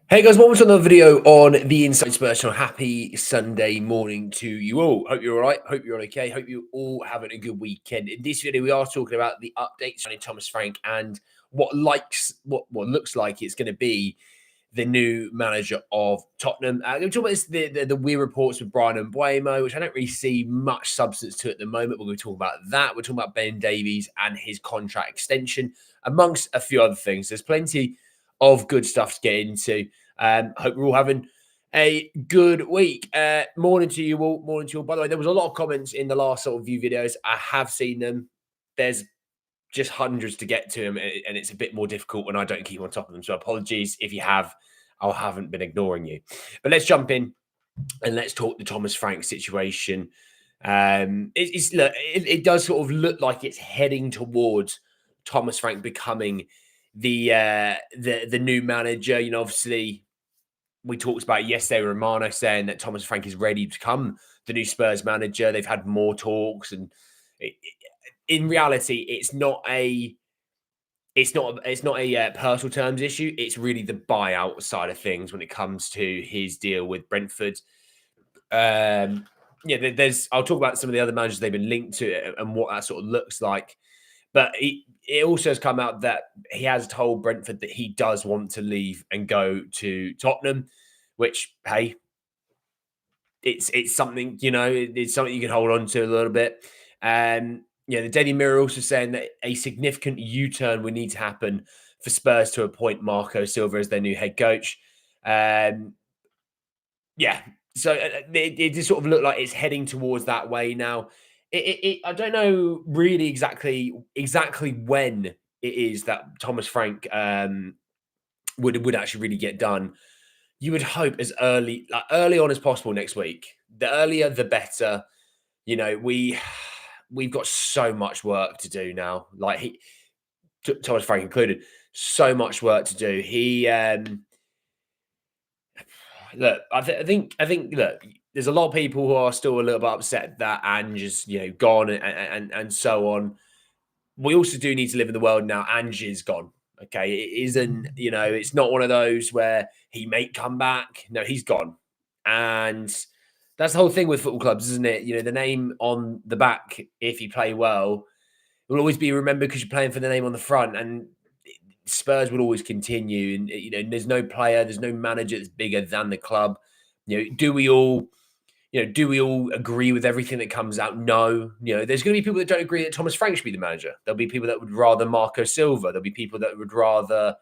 Hey guys, welcome to another video on the Inside Spurs Channel. Happy Sunday morning to you all. Hope you're all right. Hope you're okay. Hope you're all having a good weekend. In this video, we are talking about the updates on Thomas Frank and what looks like it's going to be the new manager of Tottenham. We're talking about the weird reports with Bryan Mbuemo, which I don't really see much substance to at the moment. We're going to talk about that. We're talking about Ben Davies and his contract extension, amongst a few other things. There's plenty of good stuff to get into. Hope we're all having a good week. Morning to you all. Morning to you all. By the way, there was a lot of comments in the last sort of few videos. I have seen them. There's just hundreds to get to them, and it's a bit more difficult when I don't keep on top of them. So apologies if you have. I haven't been ignoring you. But let's jump in and let's talk the Thomas Frank situation. It does sort of look like it's heading towards Thomas Frank becoming the new manager. You know, obviously we talked about yesterday, Romano saying that Thomas Frank is ready to become the new Spurs manager. They've had more talks, and in reality, it's not a personal terms issue. It's really the buyout side of things when it comes to his deal with Brentford. I'll talk about some of the other managers they've been linked to and what that sort of looks like. But it also has come out that he has told Brentford that he does want to leave and go to Tottenham, which, hey, it's something, it's something you can hold on to a little bit. The Daily Mirror also saying that a significant U-turn would need to happen for Spurs to appoint Marco Silva as their new head coach. So it just sort of looked like it's heading towards that way now. I don't know really exactly when it is that Thomas Frank would actually really get done. You would hope as early on as possible next week. The earlier, the better. You know, we've got so much work to do now. Like Thomas Frank included, so much work to do. He look, I think look, there's a lot of people who are still a little bit upset that Ange is gone and so on. We also do need to live in the world now. Ange is gone. Okay, it isn't, it's not one of those where he may come back. No, he's gone. And that's the whole thing with football clubs, isn't it? The name on the back, if you play well, will always be remembered because you're playing for the name on the front. And Spurs will always continue. And, there's no player, there's no manager that's bigger than the club. Do we all agree with everything that comes out? No. There's going to be people that don't agree that Thomas Frank should be the manager. There'll be people that would rather Marco Silva. There'll be people that would rather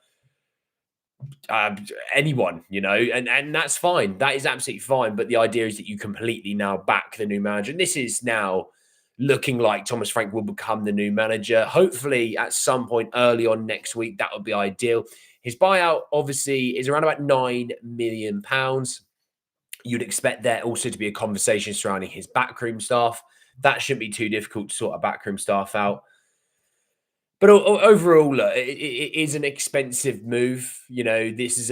anyone, and that's fine. That is absolutely fine. But the idea is that you completely now back the new manager. And this is now looking like Thomas Frank will become the new manager. Hopefully at some point early on next week, that would be ideal. His buyout obviously is around about £9 million. You'd expect there also to be a conversation surrounding his backroom staff. That shouldn't be too difficult to sort of backroom staff out. But overall, it is an expensive move. This is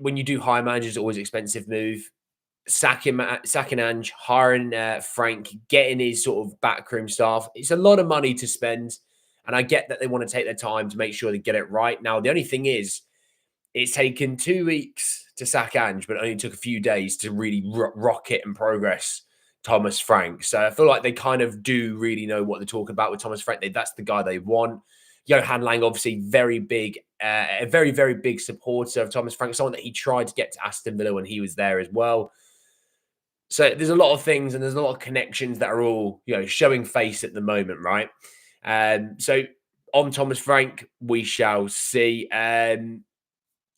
when you do hire managers, it's always an expensive move. Sacking Ange, hiring Frank, getting his sort of backroom staff. It's a lot of money to spend. And I get that they want to take their time to make sure they get it right. Now, the only thing is, it's taken 2 weeks to sack Ange, but it only took a few days to really rocket and progress Thomas Frank. So I feel like they kind of do really know what they're talking about with Thomas Frank. That's the guy they want. Johan Lang, obviously, very big, a very, very big supporter of Thomas Frank, someone that he tried to get to Aston Villa when he was there as well. So there's a lot of things and there's a lot of connections that are all, showing face at the moment, right? So on Thomas Frank, we shall see.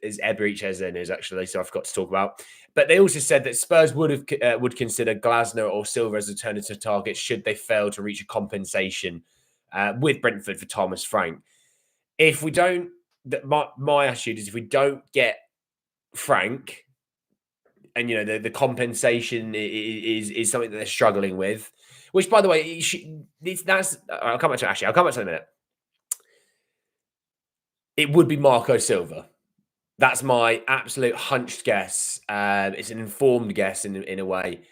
Is Ebereich in is actually, so I forgot to talk about. But they also said that Spurs would consider Glasner or Silva as alternative targets should they fail to reach a compensation with Brentford for Thomas Frank. If we don't, my attitude is if we don't get Frank, and the compensation is something that they're struggling with, which by the way, I'll come back to I'll come back to that in a minute. It would be Marco Silva. That's my absolute hunched guess. It's an informed guess in a way.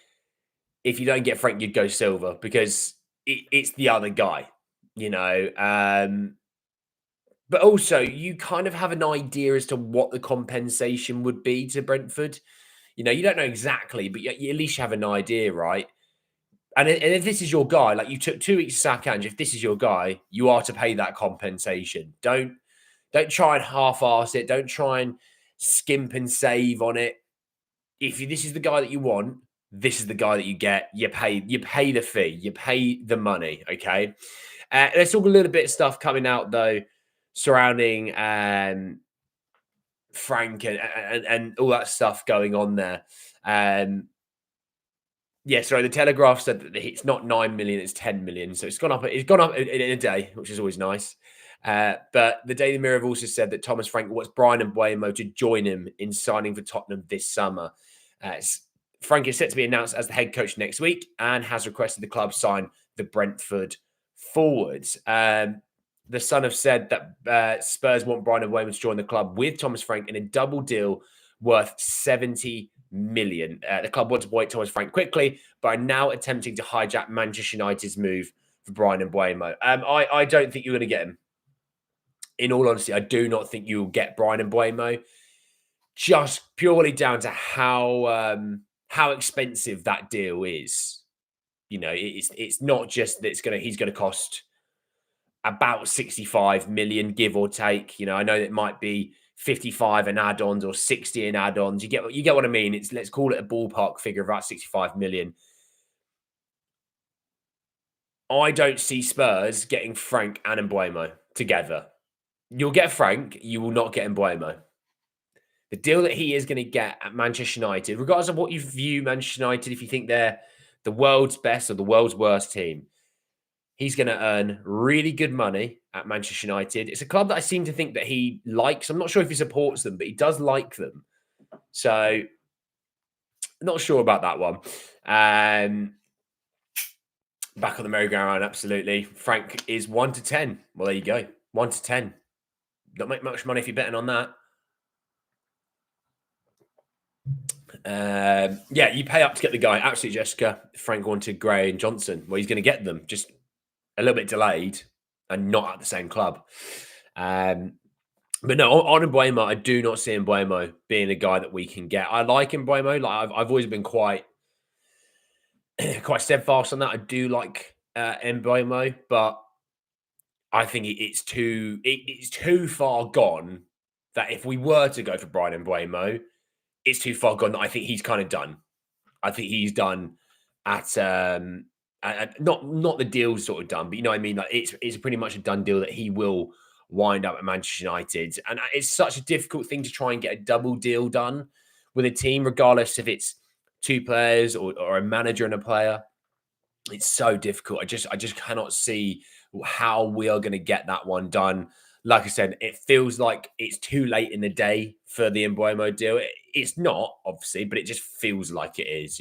If you don't get Frank, you'd go Silva because it's the other guy, But But also, you kind of have an idea as to what the compensation would be to Brentford. You don't know exactly, but you at least have an idea, right? And if this is your guy, like you took 2 weeks to sack Ange, if this is your guy, you are to pay that compensation. Don't try and half-ass it. Don't try and skimp and save on it. If this is the guy that you want, this is the guy that you get. You pay the fee. You pay the money. Okay. Let's talk a little bit of stuff coming out though surrounding Frank and all that stuff going on there. Yeah, sorry. The Telegraph said that it's not 9 million; it's 10 million. So it's gone up. It's gone up in a day, which is always nice. But the Daily Mirror have also said that Thomas Frank wants Bryan Mbuemo to join him in signing for Tottenham this summer. Frank is set to be announced as the head coach next week and has requested the club sign the Brentford forwards. The Sun have said that Spurs want Bryan Mbuemo to join the club with Thomas Frank in a double deal worth 70 million. The club want to buy Thomas Frank quickly, but are now attempting to hijack Manchester United's move for Bryan Mbuemo. I don't think you're going to get him. In all honesty, I do not think you'll get Bryan Mbuemo, just purely down to how expensive that deal is. It's not just that he's going to cost about 65 million, give or take. I know it might be 55 in add-ons or 60 in add-ons. You get what I mean? Let's call it a ballpark figure of about 65 million. I don't see Spurs getting Frank and Mbuemo together. You'll get Frank, you will not get Mbuemo. The deal that he is going to get at Manchester United, regardless of what you view Manchester United, if you think they're the world's best or the world's worst team, he's going to earn really good money at Manchester United. It's a club that I seem to think that he likes. I'm not sure if he supports them, but he does like them. So, not sure about that one. Back on the merry-go-round, absolutely. Frank is 1 to 10. Well, there you go. 1 to 10. Don't make much money if you're betting on that. Yeah, you pay up to get the guy. Absolutely, Jessica. Frank wanted Gray and Johnson. Well, he's going to get them. Just a little bit delayed and not at the same club. But no, on Mbuemo, I do not see Mbuemo being a guy that we can get. I like Mbuemo. Like I've always been quite steadfast on that. I do like Mbuemo, but I think it's too far gone that if we were to go for Bryan Mbuemo, it's too far gone that I think he's kind of done. I think he's done at not the deal sort of done, but you know what I mean? Like it's pretty much a done deal that he will wind up at Manchester United. And it's such a difficult thing to try and get a double deal done with a team, regardless if it's two players or a manager and a player. It's so difficult. I just cannot see how we are going to get that one done. Like I said, it feels like it's too late in the day for the Mbuemo deal. It's not, obviously, but it just feels like it is,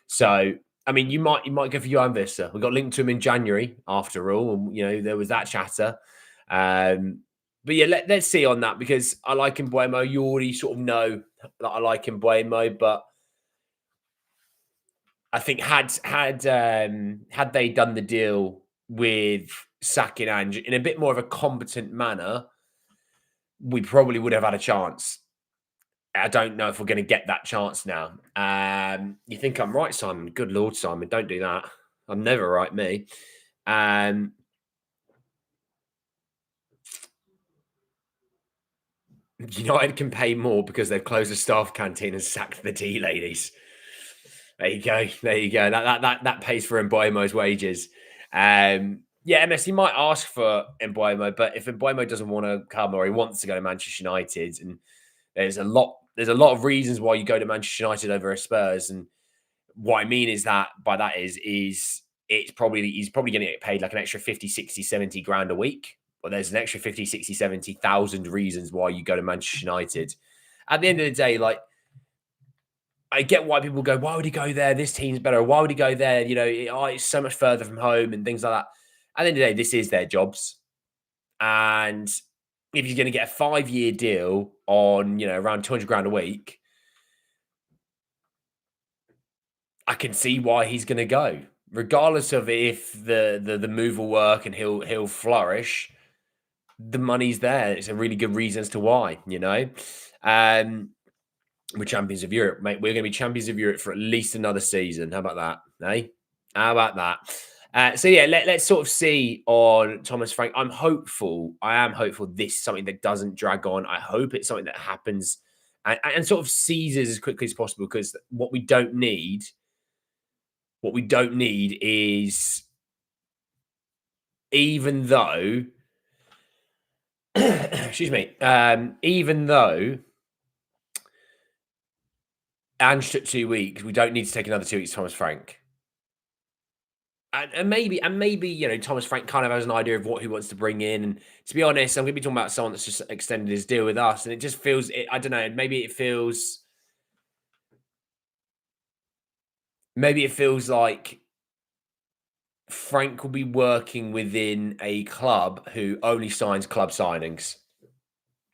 So, I mean, you might go for Johan Vista. We got linked to him in January, after all, and there was that chatter. But yeah, let's see on that, because I like Mbuemo. You already sort of know that I like Mbuemo, but I think had they done the deal with sacking Ange in a bit more of a competent manner, we probably would have had a chance. I don't know if we're going to get that chance now. You think I'm right, Simon? Good Lord, Simon, don't do that. I'm never right, me. United can pay more because they've closed the staff canteen and sacked the tea ladies. There you go. There you go. That pays for Mbuemo's wages. Yeah, MS, he might ask for Mbuemo, but if Mbuemo doesn't want to come or he wants to go to Manchester United, and there's a lot of reasons why you go to Manchester United over a Spurs, and what I mean is that he's probably going to get paid like an extra 50, 60, 70 grand a week. But there's an extra 50, 60, 70,000 reasons why you go to Manchester United. At the end of the day, like, I get why people go, why would he go there? This team's better. Why would he go there? It's so much further from home and things like that. At the end of the day, this is their jobs. And if he's going to get a 5-year deal on, around 200 grand a week, I can see why he's going to go, regardless of if the move will work and he'll flourish. the money's there. It's a really good reason as to why, we're champions of Europe, mate. We're going to be champions of Europe for at least another season. How about that, eh? How about that? So yeah, let's sort of see on Thomas Frank. I'm hopeful. I am hopeful this is something that doesn't drag on. I hope it's something that happens and sort of seizes as quickly as possible, because what we don't need is, even though excuse me, even though Ange took 2 weeks, we don't need to take another 2 weeks, Thomas Frank. And maybe, Thomas Frank kind of has an idea of what he wants to bring in. And to be honest, I'm going to be talking about someone that's just extended his deal with us, and it just feels, I don't know, maybe it feels like Frank will be working within a club who only signs club signings,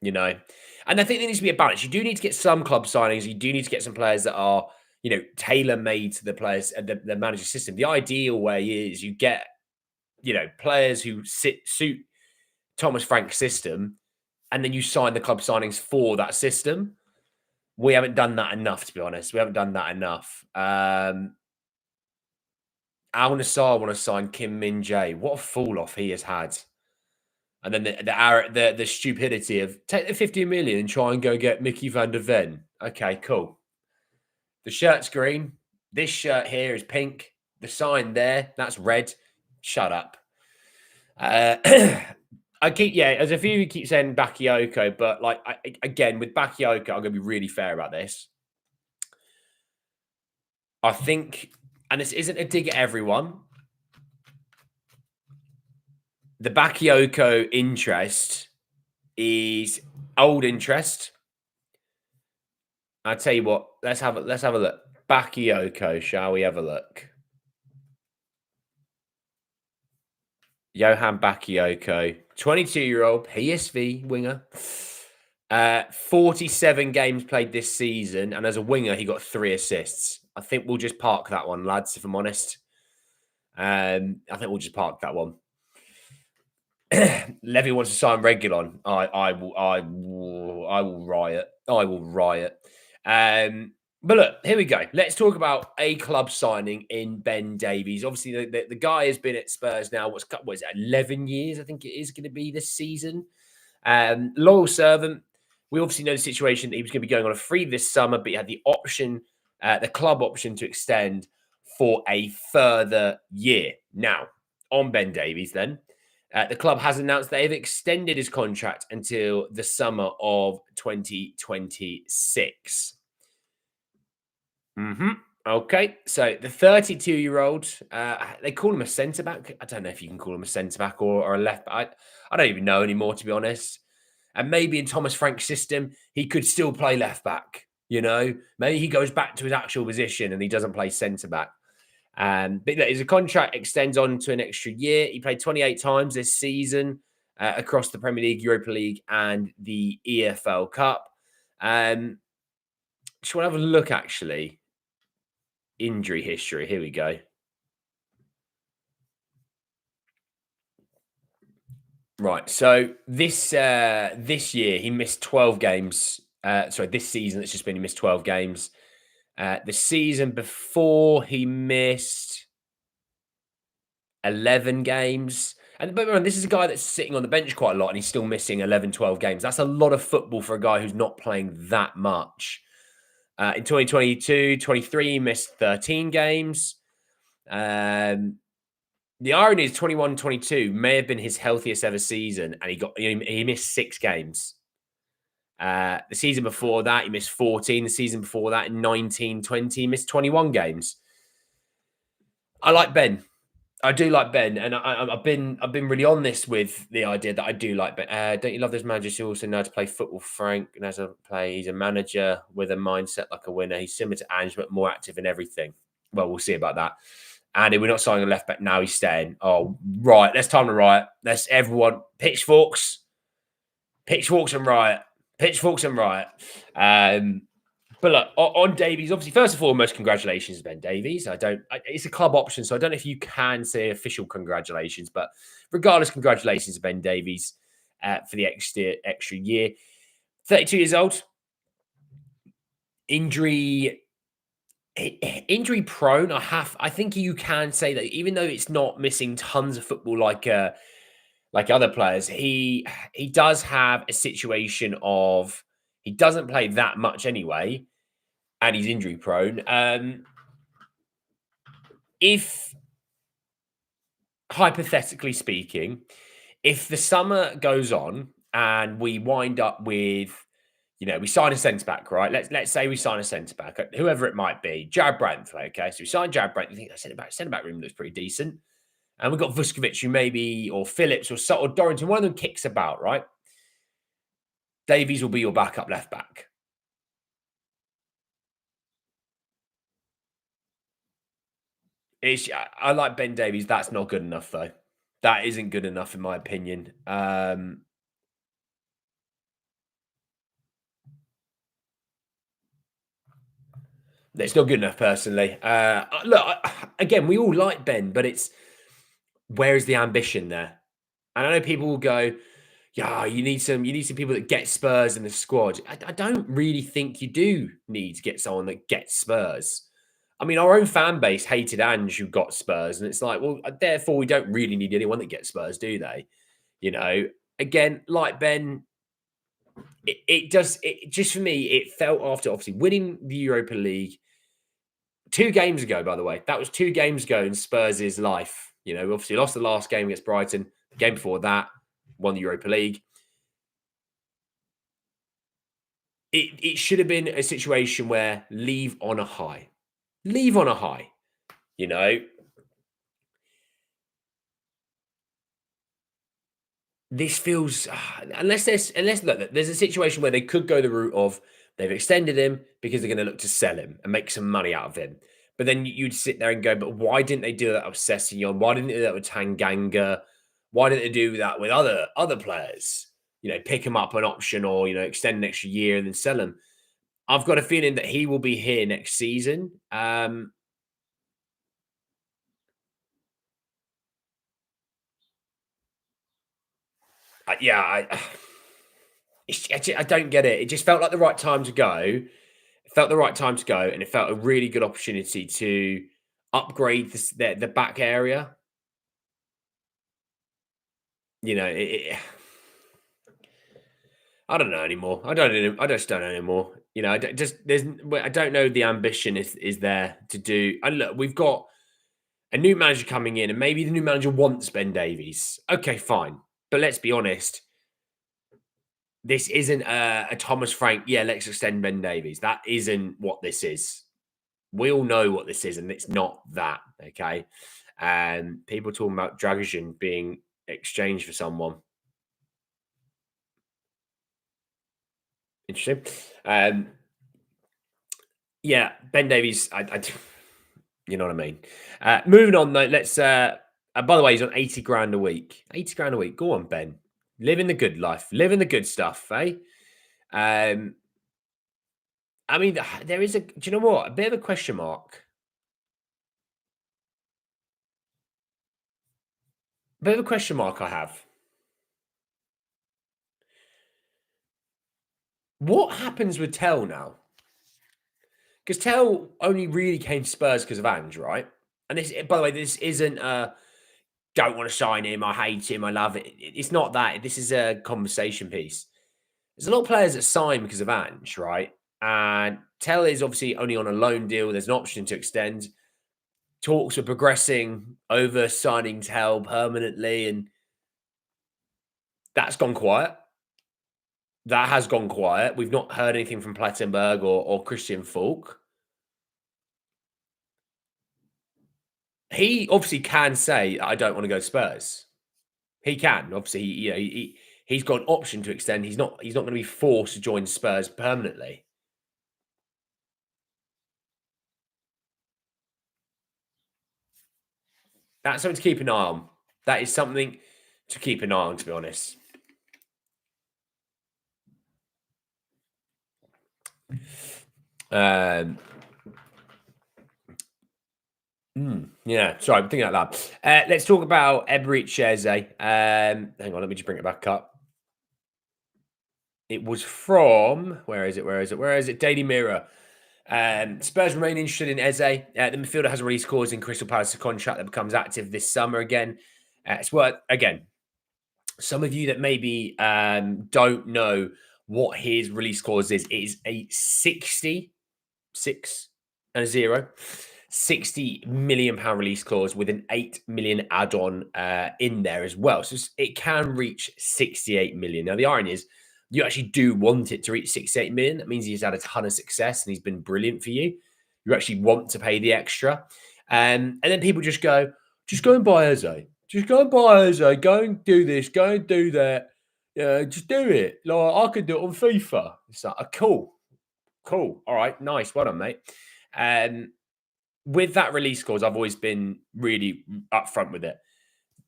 And I think there needs to be a balance. You do need to get some club signings. You do need to get some players that are, tailor-made to the players and the manager system. The ideal way is you get, players who suit Thomas Frank's system, and then you sign the club signings for that system. We haven't done that enough, to be honest. We haven't done that enough. Al Nassr want to sign Heung-Min. What a fall off he has had. And then the stupidity of take the 50 million and try and go get Mickey van der Ven. Okay, cool. The shirt's green. This shirt here is pink. The sign there, that's red. Shut up. There's a few who keep saying Bakayoko, but again, with Bakayoko, I'm going to be really fair about this. I think, and this isn't a dig at everyone, the Bakayoko interest is old interest. I'll tell you what, let's have a look. Bakayoko, shall we have a look? Johan Bakayoko, 22-year-old PSV winger. 47 games played this season, and as a winger, he got 3 assists. I think we'll just park that one, lads, if I'm honest. I think we'll just park that one. Levy wants to sign Reguilon. I will riot. I will riot. But look, here we go. Let's talk about a club signing in Ben Davies. Obviously, the guy has been at Spurs now. What is it, 11 years? I think it is going to be this season. Loyal servant. We obviously know the situation that he was going to be going on a free this summer, but he had the option, the club option, to extend for a further year. Now, on Ben Davies, then, the club has announced they've extended his contract until the summer of 2026. Okay, so the 32-year-old, they call him a centre-back. I don't know if you can call him a centre-back or a left-back. I don't even know anymore, to be honest. And maybe in Thomas Frank's system, he could still play left-back, Maybe he goes back to his actual position and he doesn't play centre-back. But his contract extends on to an extra year. He played 28 times this season across the Premier League, Europa League, and the EFL Cup. Just want to have a look, actually. Injury history. Here we go. Right. So this year he missed 12 games. This season it's just been he missed 12 games. The season before he missed 11 games. And but remember, this is a guy that's sitting on the bench quite a lot and he's still missing 11, 12 games. That's a lot of football for a guy who's not playing that much. In 2022, 23, he missed 13 games. The irony is 21-22 may have been his healthiest ever season, and he missed 6 games. The season before that, he missed 14. The season before that, in 19-20, he missed 21 games. I like Ben. I do like Ben, and I've been really on this with the idea that I do like Ben. Don't you love those managers who also know how to play football? Frank knows how to play. He's a manager with a mindset like a winner. He's similar to Ange, but more active in everything. Well, we'll see about that. And we're not signing a left back now. He's staying. Oh, right. Let's time to riot. Let's everyone pitchforks and riot. Pitchforks and riot. But look, on Davies, obviously, first and foremost, congratulations, Ben Davies. It's a club option, so I don't know if you can say official congratulations, but regardless, congratulations, Ben Davies. for the extra year. 32 years old, injury prone. I think you can say that, even though it's not missing tons of football like other players, he does have a situation of he doesn't play that much anyway, and he's injury prone. If hypothetically speaking, if the summer goes on and we wind up with, we sign a centre back, right? Let's say we sign a centre back, whoever it might be, Jared Brentford. Okay, so we sign Jared Brentford. You think that centre back room looks pretty decent, and we've got Vuskovic, who maybe, or Phillips, or Dorrington. One of them kicks about, right? Davies will be your backup left back. I like Ben Davies. That's not good enough, though. That isn't good enough, in my opinion. It's not good enough, personally. Look, again, we all like Ben, but where is the ambition there? And I know people will go, yeah, you need some people that get Spurs in the squad. I don't really think you do need to get someone that gets Spurs. I mean, our own fan base hated Ange, who got Spurs, and it's like, well, therefore, we don't really need anyone that gets Spurs, do they? Again, like Ben, it just, for me, it felt, after obviously winning the Europa League 2 games ago, by the way. That was 2 games ago in Spurs' life. Obviously lost the last game against Brighton. The game before that, won the Europa League. It should have been a situation where leave on a high. Leave on a high. This feels, unless look, there's a situation where they could go the route of they've extended him because they're going to look to sell him and make some money out of him. But then you'd sit there and go, but why didn't they do that with Sessegnon? Why didn't they do that with Tanganga? Why didn't they do that with other players? Pick him up an option, or extend an extra year and then sell him. I've got a feeling that he will be here next season. I don't get it. It just felt like the right time to go. It felt the right time to go, and it felt a really good opportunity to upgrade the back area. I don't know anymore. I just don't know anymore. I don't know the ambition is there to do. And look, we've got a new manager coming in, and maybe the new manager wants Ben Davies. Okay, fine. But let's be honest. This isn't a Thomas Frank, yeah, let's extend Ben Davies. That isn't what this is. We all know what this is, and it's not that, okay? And people talking about Dragic being exchanged for someone. Interesting. Yeah, Ben Davies, you know what I mean. Moving on, though, let's... by the way, he's on 80 grand a week. 80 grand a week. Go on, Ben. Living the good life. Living the good stuff, eh? I mean, there is do you know what? A bit of a question mark. A bit of a question mark I have. What happens with Tell now? Because Tell only really came to Spurs because of Ange, right? And this, by the way, this isn't don't want to sign him, I hate him, I love it. It's not that. This is a conversation piece. There's a lot of players that sign because of Ange, right? And Tell is obviously only on a loan deal. There's an option to extend. Talks are progressing over signing Tell permanently, and that's gone quiet. That has gone quiet. We've not heard anything from Plattenberg or Christian Falk. He obviously can say, I don't want to go to Spurs. He can. Obviously, he's got an option to extend. He's not going to be forced to join Spurs permanently. That's something to keep an eye on. That is something to keep an eye on, to be honest. Yeah, sorry, I'm thinking out loud. Let's talk about Eberechi Eze. Hang on, let me just bring it back up. It was from, where is it? Daily Mirror. Spurs remain interested in Eze. The midfielder has a release clause in Crystal Palace's contract that becomes active this summer again. It's worth, again, some of you that maybe don't know what his release clause is, it is a 60 million pound release clause with an 8 million add-on in there as well. So it can reach 68 million. Now, the irony is you actually do want it to reach 68 million. That means he's had a ton of success and he's been brilliant for you. You actually want to pay the extra. And then people just go and buy Eze. Just go and buy Eze. Go and do this. Go and do that. Yeah, just do it. Like I could do it on FIFA. It's like, cool. All right, nice. Well done, mate. With that release clause, I've always been really upfront with it.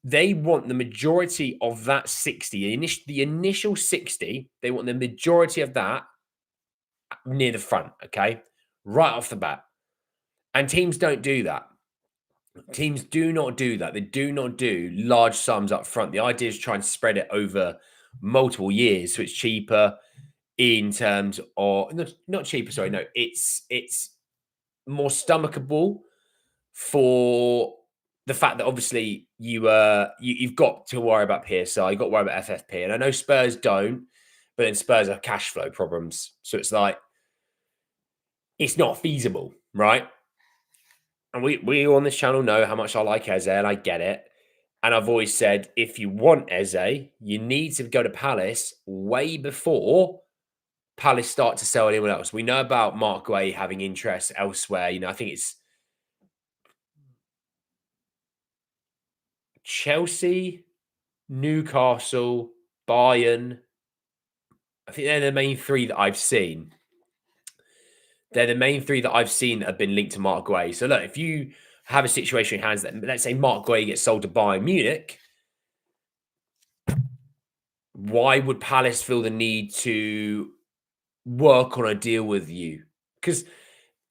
They want the majority of that 60, the initial 60, they want the majority of that near the front, okay? Right off the bat. And teams don't do that. Teams do not do that. They do not do large sums up front. The idea is trying to spread it over multiple years, so it's cheaper in terms of not cheaper. Sorry, no, it's more stomachable for the fact that obviously you've got to worry about PSI, you've got to worry about FFP, and I know Spurs don't, but then Spurs have cash flow problems, so it's like it's not feasible, right? And we on this channel know how much I like Eze, and I get it. And I've always said, if you want Eze, you need to go to Palace way before Palace start to sell anyone else. We know about Mark Guay having interest elsewhere. You know, I think it's Chelsea, Newcastle, Bayern. I think they're the main three that I've seen. They're the main three that I've seen that have been linked to Mark Guay. So look, if you have a situation in hands that, let's say Mark Guay gets sold to Bayern Munich, why would Palace feel the need to work on a deal with you? Because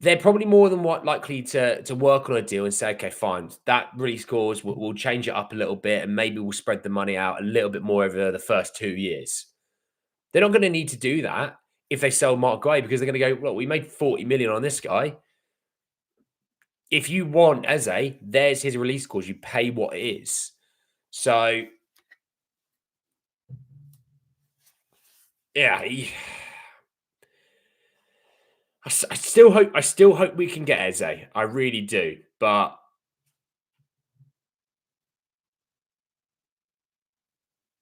they're probably more than what likely to work on a deal and say, okay, fine, that release clause, we'll change it up a little bit and maybe we'll spread the money out a little bit more over the first 2 years. They're not going to need to do that if they sell Mark Guay because they're going to go, well, we made 40 million on this guy. If you want Eze, there's his release clause. You pay what it is. So, yeah, I still hope we can get Eze. I really do, but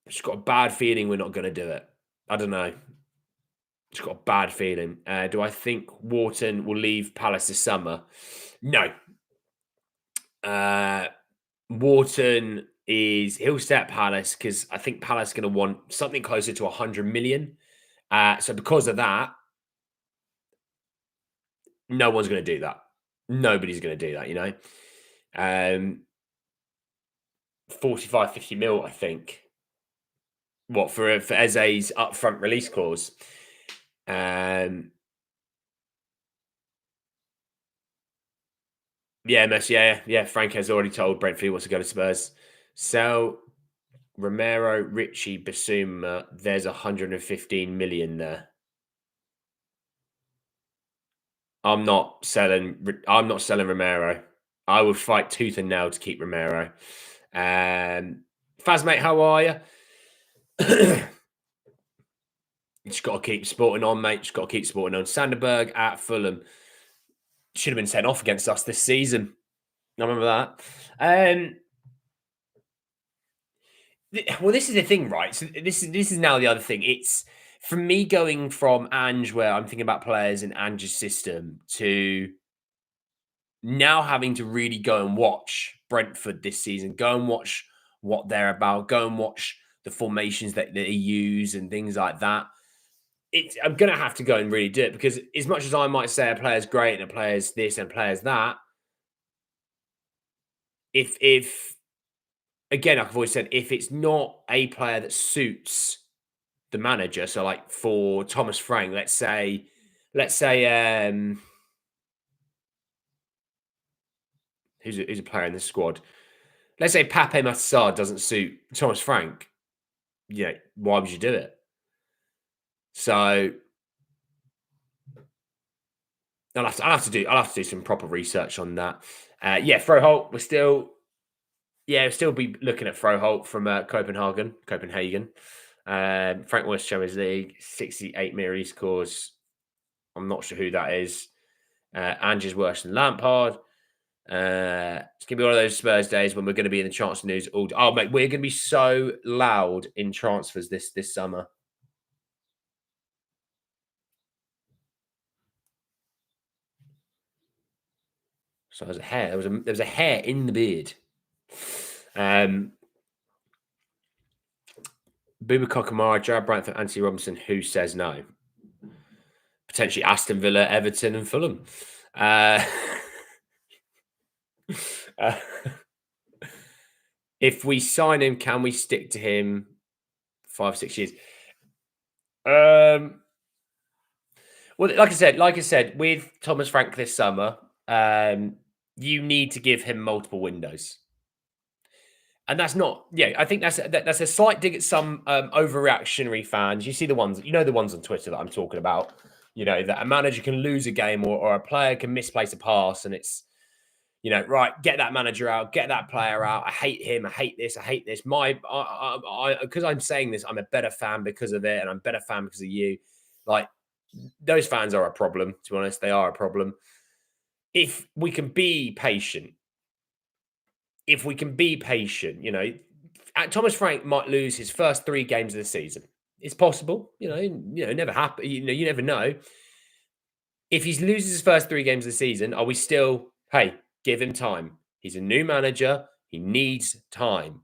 I've just got a bad feeling we're not going to do it. I don't know. Just got a bad feeling. Do I think Wharton will leave Palace this summer? No. Wharton he'll stay at Palace because I think Palace are going to want something closer to 100 million. So because of that, no one's going to do that. Nobody's going to do that, you know. 45, 50 mil, I think. What for Eze's upfront release clause? Yeah, Messi, yeah. Frank has already told Brentford he wants to go to Spurs. So Romero, Richie, Basuma, there's 115 million there. I'm not selling Romero. I would fight tooth and nail to keep Romero. Faz, mate, how are you? You just got to keep sporting on, mate. Just got to keep sporting on. Sanderberg at Fulham should have been sent off against us this season. I remember that. Well, this is the thing, right? So this is now the other thing. It's for me going from Ange, where I'm thinking about players in Ange's system, to now having to really go and watch Brentford this season. Go and watch what they're about. Go and watch the formations that they use and things like that. I'm going to have to go and really do it because as much as I might say a player's great and a player's this and a player's that, if again, like I've always said, if it's not a player that suits the manager, so like for Thomas Frank, let's say who's a player in the squad? Let's say Pape Massard doesn't suit Thomas Frank. Yeah, why would you do it? So I'll have to do some proper research on that. Yeah, Froholt, we'll still be looking at Froholt from Copenhagen. Frank West Champions League, 68 mirror he scores. I'm not sure who that is. Ange is worse than Lampard. It's gonna be one of those Spurs days when we're going to be in the transfer news all. Oh, mate, we're going to be so loud in transfers this summer. So there's a hair. There was a hair in the beard. Boubacar Kamara, Jared Brentford, Anthony Robinson. Who says no? Potentially Aston Villa, Everton, and Fulham. Uh, if we sign him, can we stick to him 5-6 years? Well, like I said, with Thomas Frank this summer, you need to give him multiple windows. And that's not, yeah, I think that's a slight dig at some overreactionary fans. You see the ones on Twitter that I'm talking about, that a manager can lose a game or a player can misplace a pass and it's, right, get that manager out, get that player out. I hate him. I hate this. I hate this. Because I'm saying this, I'm a better fan because of it and I'm a better fan because of you. Like, those fans are a problem, to be honest. They are a problem. If we can be patient, Thomas Frank might lose his first 3 games of the season. It's possible, never happen. You never know. If he loses his first 3 games of the season, are we still, hey, give him time? He's a new manager. He needs time.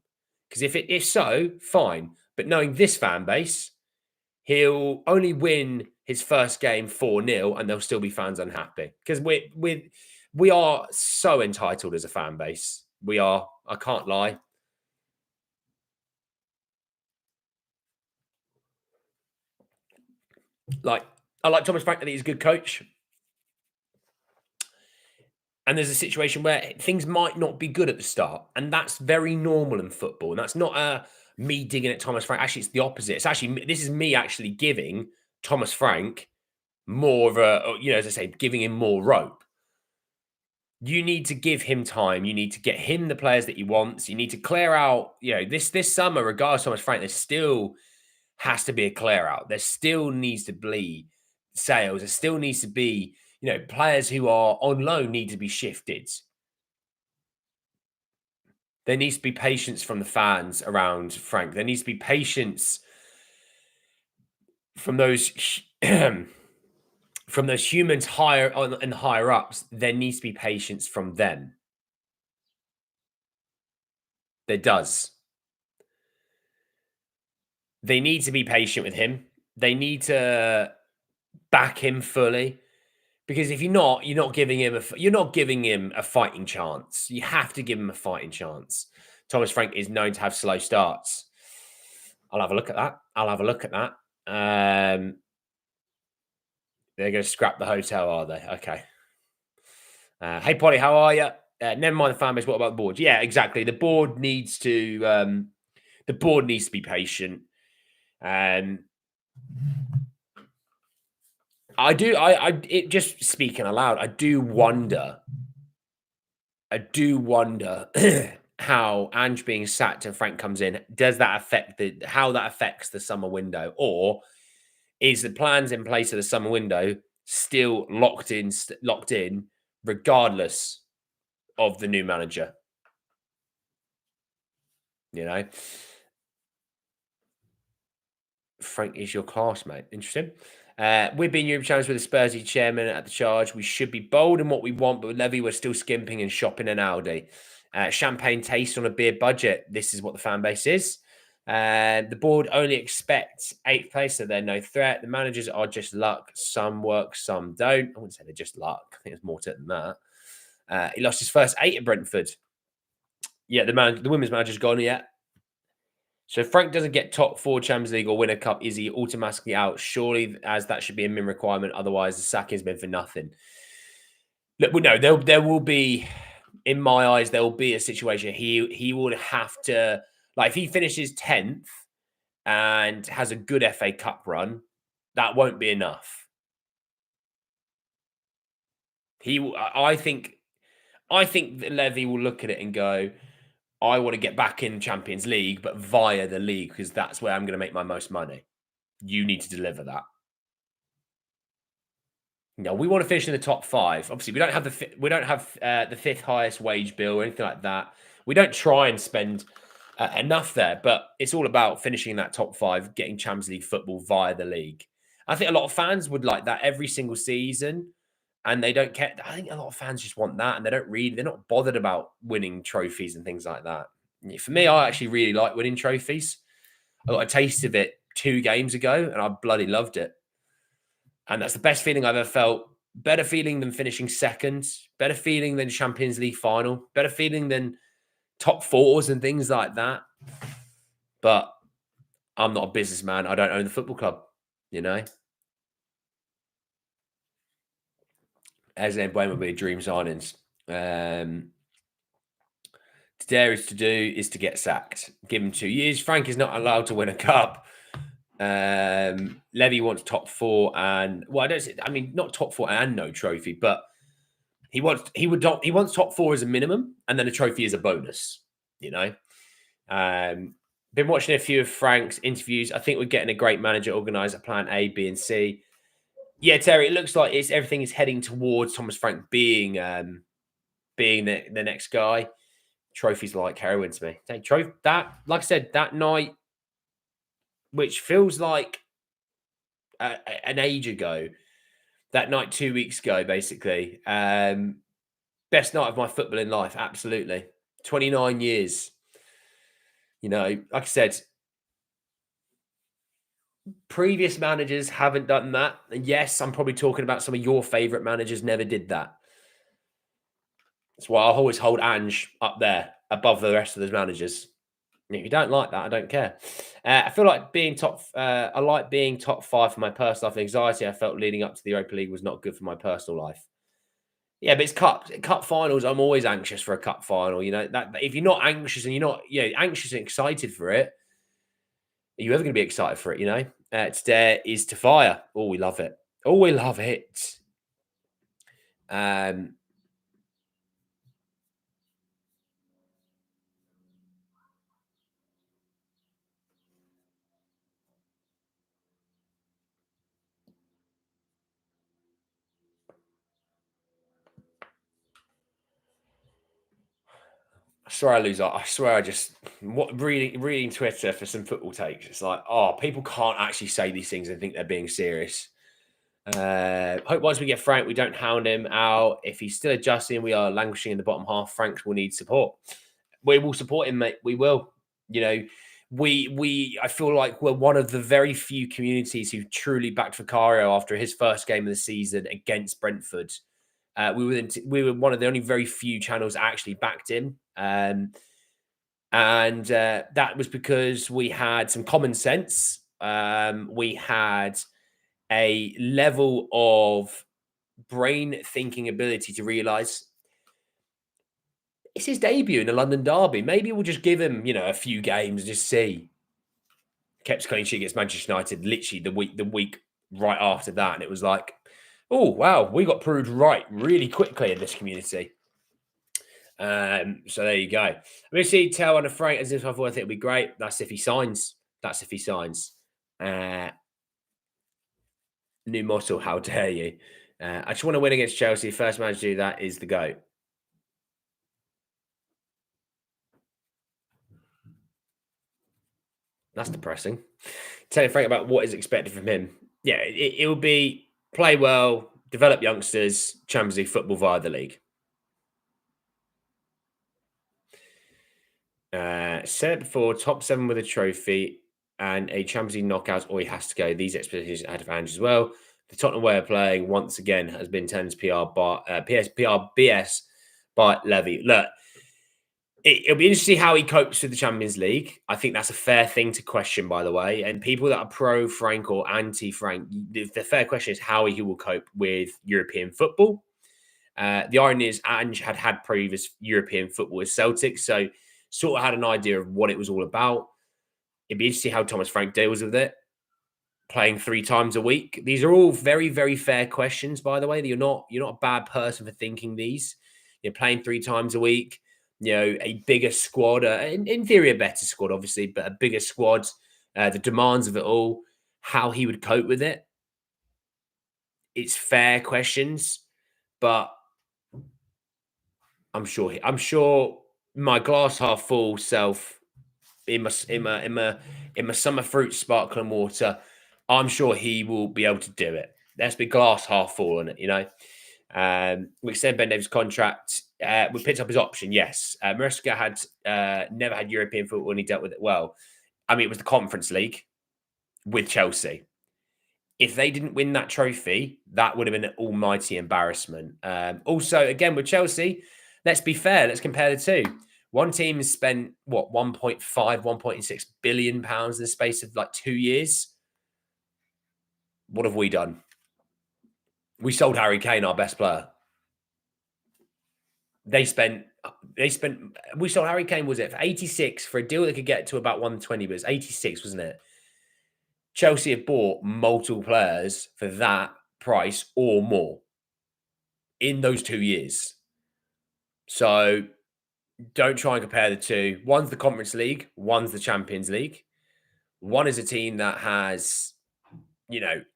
Because if so, fine. But knowing this fan base, he'll only win his first game 4-0 and there'll still be fans unhappy. Because we are so entitled as a fan base. We are. I can't lie. I like Thomas Frank. I think he's a good coach. And there's a situation where things might not be good at the start. And that's very normal in football. And that's not me digging at Thomas Frank. Actually, it's the opposite. This is me actually giving Thomas Frank more of as I say, giving him more rope. You need to give him time. You need to get him the players that he wants. You need to clear out, this summer, regardless of Thomas Frank, there still has to be a clear out. There still needs to be sales. There still needs to be, players who are on loan need to be shifted. There needs to be patience from the fans around Frank. There needs to be patience from those from those humans higher on and higher ups. There needs to be patience from them. There does. They need to be patient with him. They need to back him fully. Because if you're not giving him a fighting chance. You have to give him a fighting chance. Thomas Frank is known to have slow starts. I'll have a look at that. They're going to scrap the hotel, are they? Okay. Hey, Polly, how are you? Never mind the fan base. What about the board? Yeah, exactly. The board needs to be patient. Just speaking aloud, I do wonder how Ange being sacked and Frank comes in, does that affect how that affects the summer window? Or is the plans in place of the summer window still locked in regardless of the new manager? Frank is your classmate. Interesting. We've been Europe Challenge with the Spursy chairman at the charge. We should be bold in what we want, but with Levy, we're still skimping and shopping an Aldi. Champagne taste on a beer budget. This is what the fan base is. The board only expects 8th place, so they're no threat. The managers are just luck. Some work, some don't. I wouldn't say they're just luck. I think there's more to it than that. He lost his first 8 at Brentford. Yeah, the women's manager's gone yet. So if Frank doesn't get top 4 Champions League or win a cup, is he automatically out? Surely, as that should be a min requirement. Otherwise, the sacking's been for nothing. Look, well, no, there will be, in my eyes, there will be a situation. He would have to, like, if he finishes 10th and has a good FA Cup run, that won't be enough. He will, I think that Levy will look at it and go, I want to get back in Champions League, but via the league, because that's where I'm going to make my most money. You need to deliver that. No, we want to finish in the top five. Obviously, we don't have the fifth highest wage bill or anything like that. We don't try and spend enough there, but it's all about finishing in that top five, getting Champions League football via the league. I think a lot of fans would like that every single season, and they don't care. I think a lot of fans just want that, and they're not bothered about winning trophies and things like that. For me, I actually really like winning trophies. I got a taste of it 2 games ago, and I bloody loved it. And that's the best feeling I've ever felt. Better feeling than finishing second. Better feeling than Champions League final. Better feeling than top fours and things like that. But I'm not a businessman. I don't own the football club, you know. As Ben Mbuemo will be dream signings. To do is to get sacked. Give him 2 years. Frank is not allowed to win a cup. Levy wants top four and not top four and no trophy, but he wants top four as a minimum and then a trophy as a bonus, you know. Been watching a few of Frank's interviews. I think we're getting a great manager, organizer, plan A, B, and C. Yeah, Terry, it looks like everything is heading towards Thomas Frank being the next guy. Trophies like heroin to me. Like I said, that night, which feels like an age ago, that night 2 weeks ago, basically. Best night of my footballing life, absolutely. 29 years. You know, like I said, previous managers haven't done that. And yes, I'm probably talking about some of your favourite managers never did that. That's why I'll always hold Ange up there above the rest of the managers. If you don't like that, I don't care. I feel like I like being top five for my personal life. Anxiety I felt leading up to the Europa League was not good for my personal life. Yeah, but it's cup finals. I'm always anxious for a cup final. You know that if you're not anxious and you're not anxious and excited for it, are you ever going to be excited for it? You know, today is to fire. Oh, we love it. Oh, we love it. I swear I lose. I swear I just reading Twitter for some football takes. It's like, oh, people can't actually say these things and think they're being serious. Hope once we get Frank, we don't hound him out. If he's still adjusting, we are languishing in the bottom half. Frank will need support. We will support him, mate. We will. You know, I feel like we're one of the very few communities who truly backed Vicario after his first game of the season against Brentford. We were one of the only very few channels that actually backed him. And that was because we had some common sense. We had a level of brain thinking ability to realize it's his debut in the London derby. Maybe we'll just give him, a few games and just see. Kept clean sheet against Manchester United literally the week right after that. And it was like, oh, wow, we got proved right really quickly in this community. So there you go. We see Tell and a Frank as if I thought it would be great. That's if he signs. New motto, how dare you? I just want to win against Chelsea. First man to do that is the GOAT. That's depressing. Telling Frank about what is expected from him. Yeah, it will be play well, develop youngsters, Champions League football via the league. Said it before, top 7 with a trophy and a Champions League knockout, or he has to go. These expectations ahead of Ange as well. The Tottenham way of playing, once again, has been turned to PR BS by Levy. Look, it'll be interesting how he copes with the Champions League. I think that's a fair thing to question, by the way. And people that are pro-Frank or anti-Frank, the fair question is how he will cope with European football. The irony is Ange had previous European football with Celtic, so sort of had an idea of what it was all about. It'd be interesting how Thomas Frank deals with it. playing 3 times a week? These are all very, very fair questions, by the way. You're not a bad person for thinking these. You're playing 3 times a week, a bigger squad, in theory, a better squad, obviously, but a bigger squad, the demands of it all, how he would cope with it. It's fair questions, but I'm sure my glass half full self in my summer fruit sparkling water, I'm sure he will be able to do it. Let's be glass half full on it. We extend Ben Davies' contract. We picked up his option, yes. Maresca had never had European football and he dealt with it well. I mean, it was the Conference League with Chelsea. If they didn't win that trophy, that would have been an almighty embarrassment. Also, again, with Chelsea, let's be fair. Let's compare the two. One team has spent, 1.5, 1.6 billion pounds in the space of like 2 years. What have we done? We sold Harry Kane, our best player. We sold Harry Kane, was it, for 86 for a deal that could get to about 120, but it was 86, wasn't it? Chelsea have bought multiple players for that price or more in those 2 years. So don't try and compare the two. One's the Conference League, one's the Champions League. One is a team that has,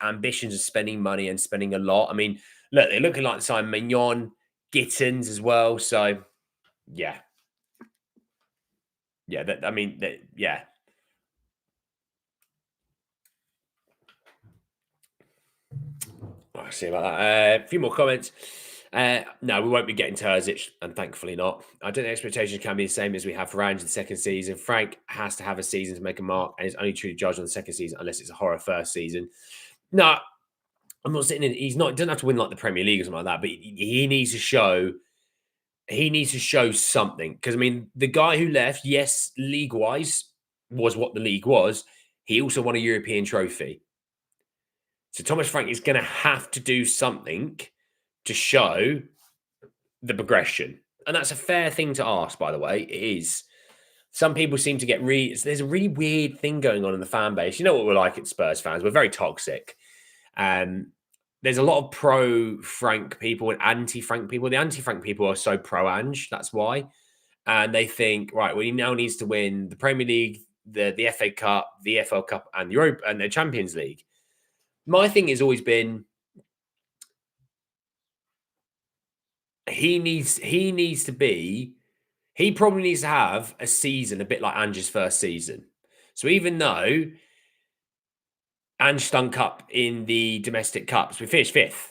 ambitions of spending money and spending a lot. I mean, look, they're looking like the sign Mignon, Gittins as well. So, yeah. Yeah, yeah. I'll see about that. A few more comments. No, we won't be getting Terzic, and thankfully not. I don't think expectations can be the same as we have for Ange in the second season. Frank has to have a season to make a mark, and is only truly judged on the second season unless it's a horror first season. No, I'm not sitting in. He doesn't have to win like the Premier League or something like that, but he needs to show. He needs to show something because I mean, the guy who left, yes, league wise, was what the league was. He also won a European trophy. So Thomas Frank is going to have to do something to show the progression. And that's a fair thing to ask, by the way. It is. Some people seem to get there's a really weird thing going on in the fan base. You know what we're like at Spurs fans? We're very toxic. There's a lot of pro-Frank people and anti-Frank people. The anti-Frank people are so pro-Ange. That's why. And they think, right, well, he now needs to win the Premier League, the FA Cup, the FL Cup, and Europe and the Champions League. My thing has always been he probably needs to have a season a bit like Ange's first season. So even though Ange stunk up in the domestic cups, we finished 5th.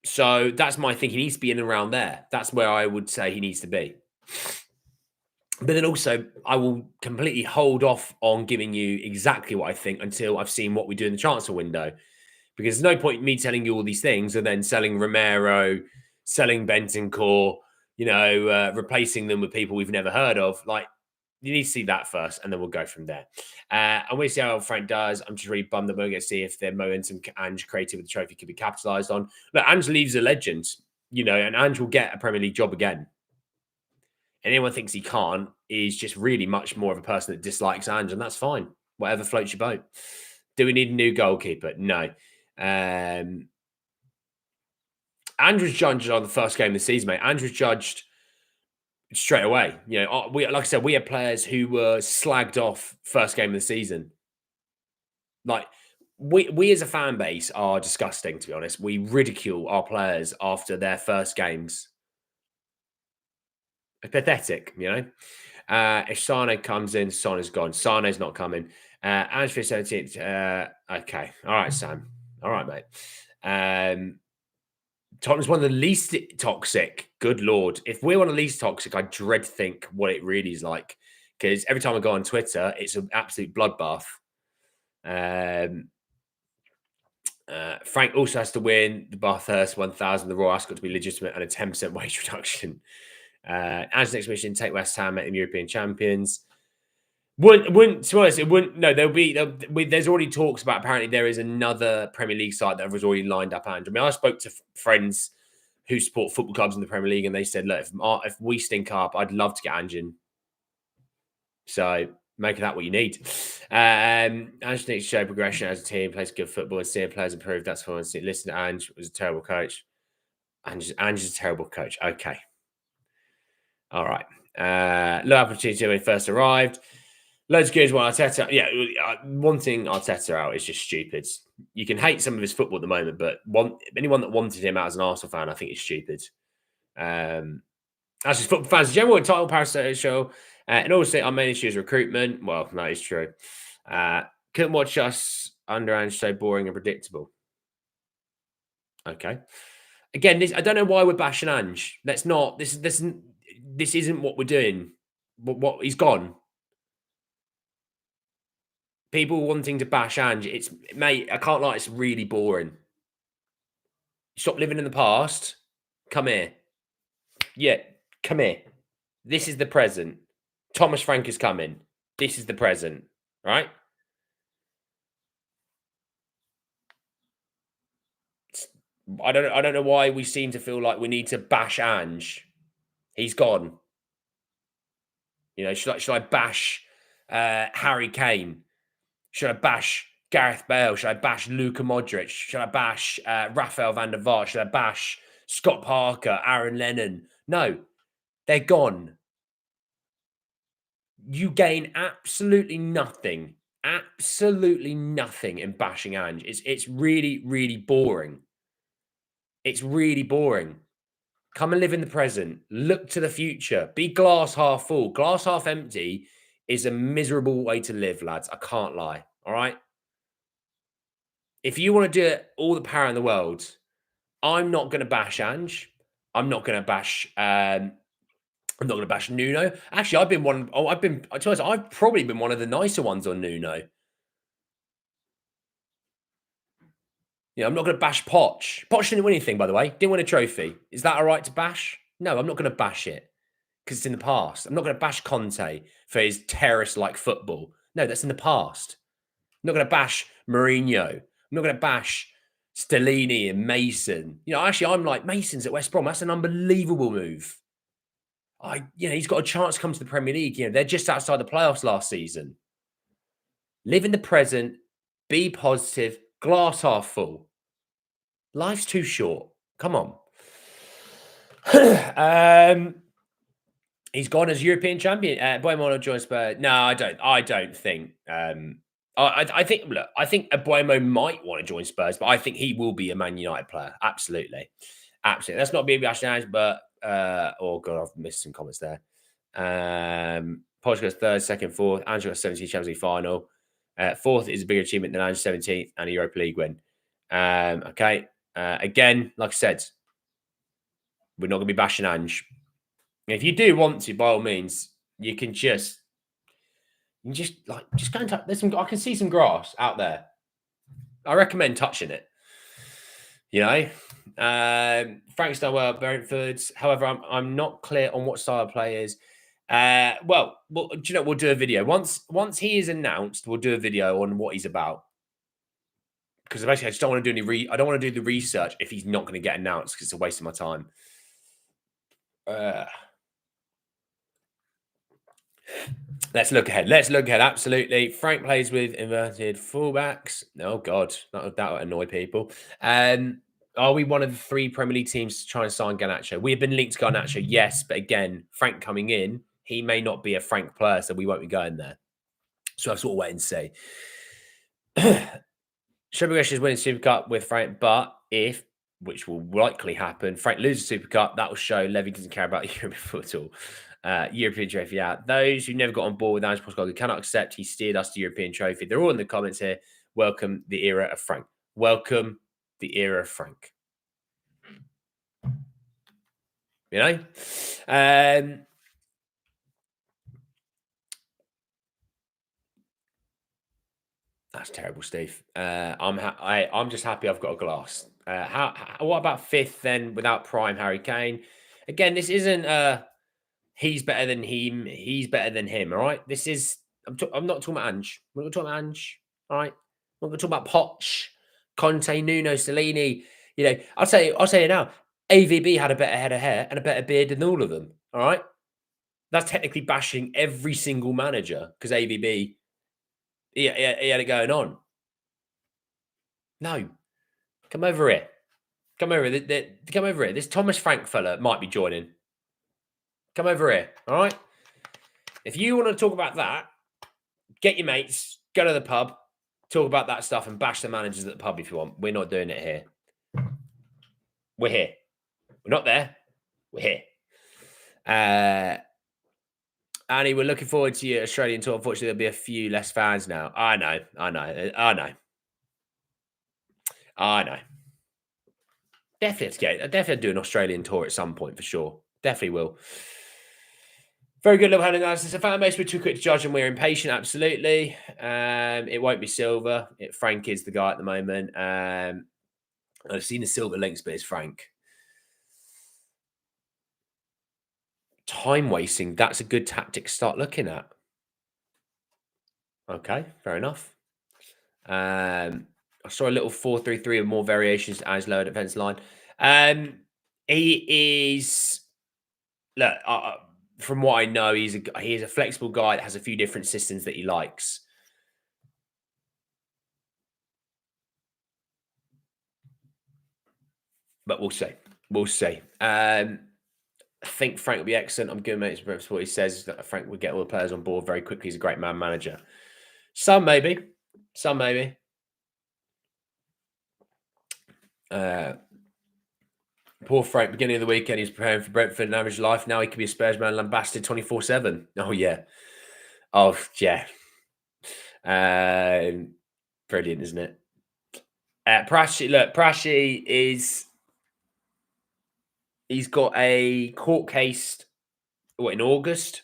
So that's my thing. He needs to be in and around there. That's where I would say he needs to be. But then also, I will completely hold off on giving you exactly what I think until I've seen what we do in the transfer window. Because there's no point in me telling you all these things and then selling Romero, selling Bentancur, replacing them with people we've never heard of. Like, you need to see that first, and then we'll go from there. And we'll see how Frank does. I'm just really bummed that we're going to see if the momentum Ange created with the trophy could be capitalised on. Look, Ange leaves a legend, and Ange will get a Premier League job again. And anyone thinks he can't is just really much more of a person that dislikes Ange, and that's fine. Whatever floats your boat. Do we need a new goalkeeper? No. Ange was judged on the first game of the season, mate. Ange was judged straight away. Like I said, we had players who were slagged off first game of the season. Like, we as a fan base are disgusting, to be honest. We ridicule our players after their first games. It's pathetic, If Sane comes in, Son is gone. Sane's not coming. Ange for 17th. Okay. All right, Sam. All right, mate. Tottenham's one of the least toxic. Good Lord. If we're one of the least toxic, I dread to think what it really is like. Because every time I go on Twitter, it's an absolute bloodbath. Frank also has to win the Bathurst 1000, the Royal Ascot to be legitimate, and a 10% wage reduction. As next mission, take West Ham, make them European champions. Wouldn't to be honest, it wouldn't. No, there's already talks about. Apparently, there is another Premier League side that was already lined up. Ange. I mean, I spoke to friends who support football clubs in the Premier League, and they said, "Look, if we stink up, I'd love to get Ange in." So Make that what you need. Ange needs to show progression as a team, plays good football, and seeing players improve. That's what I want to see. Listen to Ange was a terrible coach. Ange is a terrible coach. Okay. All right. Low opportunity when he first arrived. Loads of good one. Arteta. Yeah, one thing Arteta out is just stupid. You can hate some of his football at the moment, but anyone that wanted him out as an Arsenal fan, I think is stupid. As football fans in general, title parasocial, and also our main issue is recruitment. Well, that is true. Couldn't watch us under Ange, so boring and predictable. Okay. Again, I don't know why we're bashing Ange. Let's not. This isn't what we're doing. What he's gone. People wanting to bash Ange. Mate, I can't lie. It's really boring. Stop living in the past. Come here. Yeah, come here. This is the present. Thomas Frank is coming. This is the present, right? I don't know why we seem to feel like we need to bash Ange. He's gone. You know, should I bash Harry Kane? Should I bash Gareth Bale? Should I bash Luka Modric? Should I bash Rafael van der Vaart? Should I bash Scott Parker, Aaron Lennon? No, they're gone. You gain absolutely nothing in bashing Ange. It's really, really boring. It's really boring. Come and live in the present. Look to the future. Be glass half full. Glass half empty is a miserable way to live, lads. I can't lie. All right? If you want to do it all the power in the world, I'm not going to bash Ange. I'm not going to bash Nuno. Actually, I've probably been one of the nicer ones on Nuno. You know, I'm not going to bash Poch. Poch didn't win anything, by the way. Didn't win a trophy. Is that all right to bash? No, I'm not going to bash it because it's in the past. I'm not going to bash Conte for his terrorist-like football. No, that's in the past. I'm not going to bash Mourinho. I'm not going to bash Stellini and Mason. You know, actually, I'm like, Mason's at West Brom. That's an unbelievable move. He's got a chance to come to the Premier League. You know, they're just outside the playoffs last season. Live in the present. Be positive. Glass half full. Life's too short. Come on. He's gone as European champion. Mbuemo joins Spurs. No, I don't think. I think. Look, I think Mbuemo might want to join Spurs, but I think he will be a Man United player. Absolutely. That's not being bashed, but oh god, I've missed some comments there. Portugal's third, second, fourth. Ange got 17 Champions League final. Fourth is a bigger achievement than Ange 17th and a Europa League win. Okay. Again, like I said, we're not going to be bashing Ange. If you do want to, by all means, you can just go and touch. I can see some grass out there. I recommend touching it. You know, Frank's done well at Brentford. However, I'm not clear on what style of play is. Well, do you know? We'll do a video once he is announced. We'll do a video on what he's about. Because basically, I just don't want to do I don't want to do the research if he's not going to get announced because it's a waste of my time. Let's look ahead. Absolutely. Frank plays with inverted fullbacks. Oh, God. That would annoy people. Are we one of the 3 Premier League teams to try and sign Garnacho? We have been linked to Garnacho, yes. But again, Frank coming in, he may not be a Frank player, so we won't be going there. So I've sort of wait and see. Shebregesh is winning Super Cup with Frank, but which will likely happen, Frank loses Super Cup, that will show Levy doesn't care about European football. European trophy out. Those who never got on board with Ange Postecoglou cannot accept he steered us to European trophy. They're all in the comments here. Welcome the era of Frank. Welcome the era of Frank. You know? That's terrible, Steve. I'm just happy I've got a glass. What about 5th then without prime Harry Kane? Again, this isn't he's better than him. He's better than him. All right. This is. I'm not talking about Ange. We're not talking about Ange. All right. We're not talking about Poch, Conte, Nuno, Stellini. You know, I'll say it now. AVB had a better head of hair and a better beard than all of them. All right. That's technically bashing every single manager because AVB, he had it going on. No, come over here. Come over here. Come over here. This Thomas Frank fella might be joining. Come over here. All right. If you want to talk about that, get your mates, go to the pub, talk about that stuff, and bash the managers at the pub if you want. We're not doing it here. We're here. We're not there. We're here. Annie, we're looking forward to your Australian tour. Unfortunately, there'll be a few less fans now. I know. Definitely do an Australian tour at some point for sure. Definitely will. Very good little hand analysis. A fan base, we're too quick to judge and we're impatient. Absolutely. It won't be Silva. Frank is the guy at the moment. I've seen the Silva links, but it's Frank. Time wasting. That's a good tactic to start looking at. Okay, fair enough. I saw a little 4-3-3 with more variations as lower defense line. He is, look, from what I know, he is a flexible guy that has a few different systems that he likes. But we'll see. We'll see. I think Frank will be excellent. I'm good, mate. That's what he says. That Frank would get all the players on board very quickly. He's a great man manager. Some maybe. Poor Frank, beginning of the weekend, he's preparing for Brentford and average life. Now he could be a Spurs man lambasted 24/7. Oh, yeah. Oh, yeah. Brilliant, isn't it? Prashi is... He's got a court case, in August.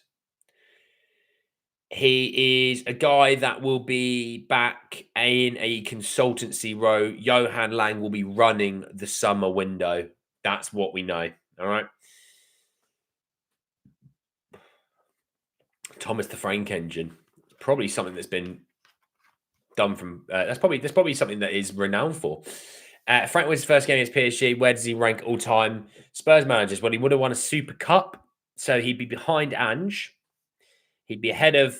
He is a guy that will be back in a consultancy role. Johan Lang will be running the summer window. That's what we know. All right. Thomas the Frank engine. Probably something that's been done from that's probably something that is renowned for. Frank wins his first game against PSG. Where does he rank all time Spurs managers? Well, he would have won a Super Cup, so he'd be behind Ange. He'd be ahead of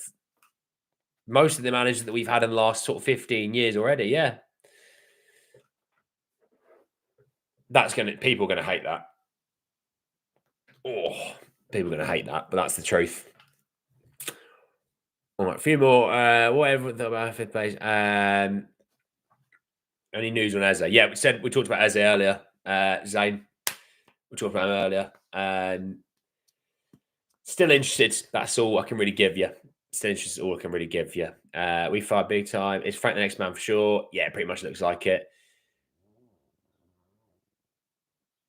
most of the managers that we've had in the last sort of 15 years already. Yeah. People are gonna hate that. Oh, people are gonna hate that, but that's the truth. All right, a few more. Whatever about fifth place. Any news on Eze? Yeah, we talked about Eze earlier. Zane, we talked about him earlier. Still interested. That's all I can really give you. Still interested. All I can really give you. We fired big time. Is Frank the next man for sure? Yeah, pretty much looks like it.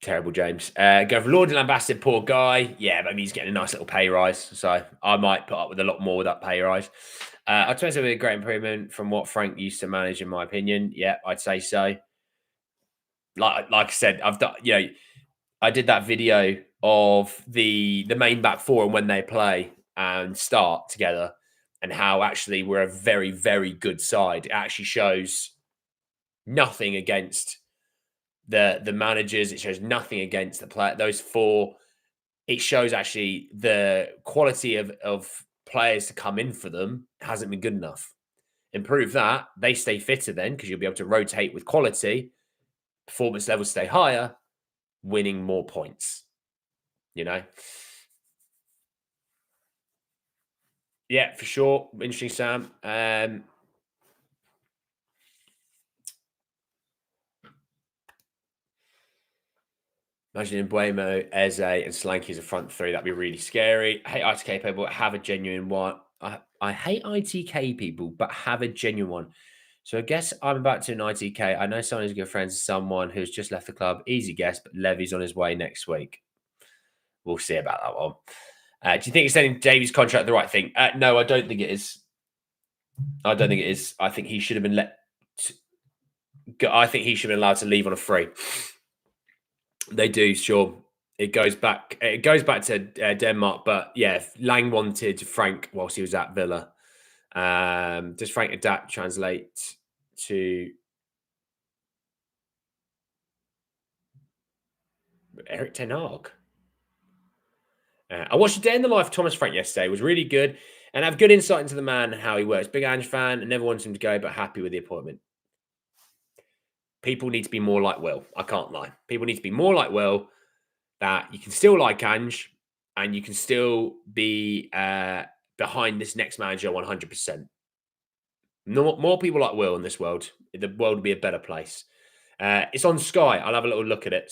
Terrible, James. Go for Lord and Ambassador, poor guy. Yeah, but I mean, he's getting a nice little pay rise. So I might put up with a lot more with that pay rise. I'd say it's a great improvement from what Frank used to manage, in my opinion. Yeah, I'd say so. Like I said, I've done, I did that video of the main back four and when they play and start together and how actually we're a very, very good side. It actually shows nothing against the managers. It shows nothing against the player. Those four, it shows actually the quality of players to come in for them hasn't been good enough. Improve that, they stay fitter then because you'll be able to rotate with quality, performance levels stay higher, winning more points. Yeah, for sure. Interesting, Sam. Imagine Mbuemo, Eze, and Slanky as a front three. That'd be really scary. I hate ITK people, but have a genuine one. I hate ITK people, but have a genuine one. So I guess I'm about to an ITK. I know someone who's good friends with someone who's just left the club. Easy guess, but Levy's on his way next week. We'll see about that one. Do you think extending Davies' contract the right thing? No, I don't think it is. I think he should have been I think he should have been allowed to leave on a free. They do, sure. It goes back to Denmark, but yeah, Lang wanted Frank whilst he was at Villa. Does Frank adapt translate to Eric Ten Hag? I watched a day in the life of Thomas Frank yesterday. It was really good and have good insight into the man and how he works. Big Ange fan and never wants him to go, but happy with the appointment. People need to be more like Will. I can't lie. People need to be more like Will, that you can still like Ange and you can still be behind this next manager 100%. More people like Will in this world. The world will be a better place. It's on Sky. I'll have a little look at it.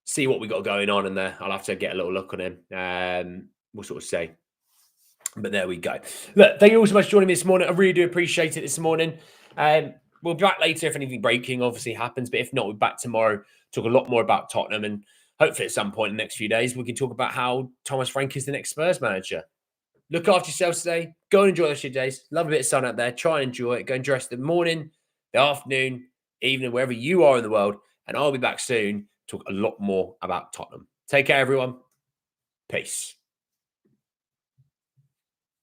See what we got going on in there. I'll have to get a little look on him. We'll sort of say. But there we go. Look, thank you all so much for joining me this morning. I really do appreciate it this morning. We'll be back later if anything breaking obviously happens. But if not, we'll be back tomorrow. Talk a lot more about Tottenham. And hopefully at some point in the next few days, we can talk about how Thomas Frank is the next Spurs manager. Look after yourselves today. Go and enjoy the rest of your days. Love a bit of sun out there. Try and enjoy it. Go and dress the morning, the afternoon, evening, wherever you are in the world. And I'll be back soon. Talk a lot more about Tottenham. Take care, everyone. Peace.